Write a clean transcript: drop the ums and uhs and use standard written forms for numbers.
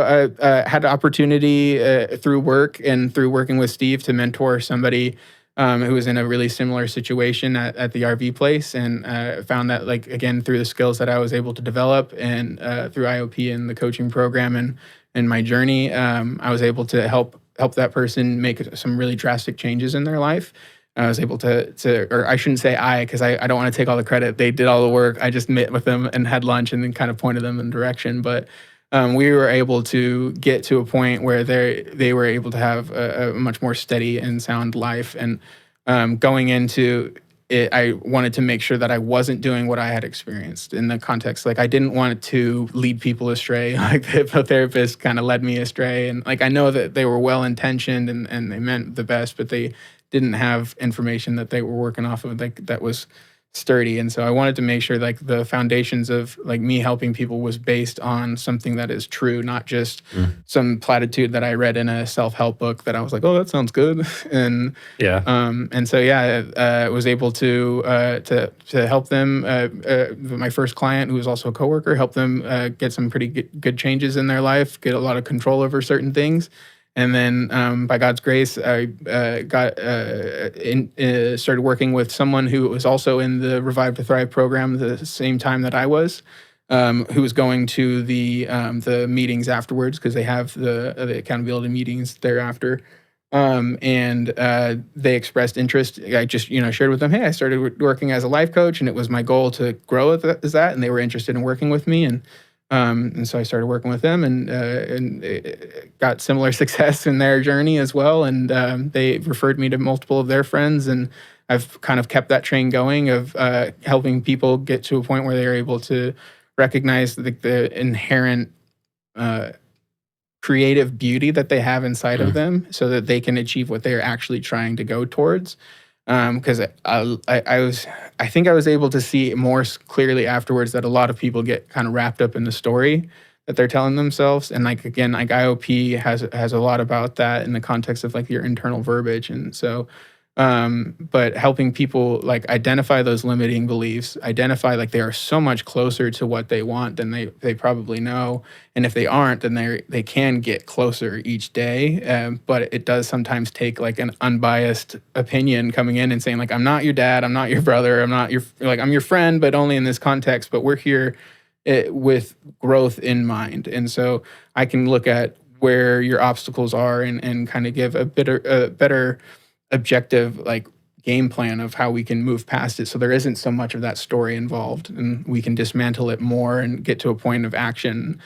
I had the opportunity through work and through working with Steve to mentor somebody who was in a really similar situation at the RV place, and found that, like, again, through the skills that I was able to develop, and through IOP and the coaching program and my journey, I was able to help that person make some really drastic changes in their life. I was able or I shouldn't say because I don't want to take all the credit. They did all the work. I just met with them and had lunch and then kind of pointed them in direction. But we were able to get to a point where they were able to have a much more steady and sound life. And going into it, I wanted to make sure that I wasn't doing what I had experienced in the context. Like, I didn't want to lead people astray. Like, the hypnotherapist kind of led me astray. And like, I know that they were well intentioned and they meant the best, but they didn't have information that they were working off of, like, that was sturdy. And so I wanted to make sure, like, the foundations of, like, me helping people was based on something that is true, not just some platitude that I read in a self-help book that I was like, oh, that sounds good. Yeah. And so, yeah, I was able to help them. My first client, who was also a coworker, help them get some pretty good changes in their life, get a lot of control over certain things. And then, by God's grace, I started working with someone who was also in the Revive to Thrive program the same time that I was, who was going to the meetings afterwards, because they have the accountability meetings thereafter. And they expressed interest. I just, shared with them, hey, I started working as a life coach, and it was my goal to grow as that, and they were interested in working with me. And so I started working with them, and got similar success in their journey as well. And they referred me to multiple of their friends, and I've kind of kept that train going of helping people get to a point where they're able to recognize the inherent creative beauty that they have inside of them, so that they can achieve what they're actually trying to go towards. Because I think I was able to see more clearly afterwards that a lot of people get kind of wrapped up in the story that they're telling themselves. And, like, again, like, IOP has a lot about that in the context of, like, your internal verbiage. And so, but helping people, like, identify those limiting beliefs, identify, like, they are so much closer to what they want than they probably know. And if they aren't, then they can get closer each day. But it does sometimes take, like, an unbiased opinion coming in and saying, like, I'm not your dad, I'm not your brother, I'm your friend, but only in this context. But we're here with growth in mind. And so I can look at where your obstacles are and kind of give a better objective, like, game plan of how we can move past it, so there isn't so much of that story involved, and we can dismantle it more and get to a point of action.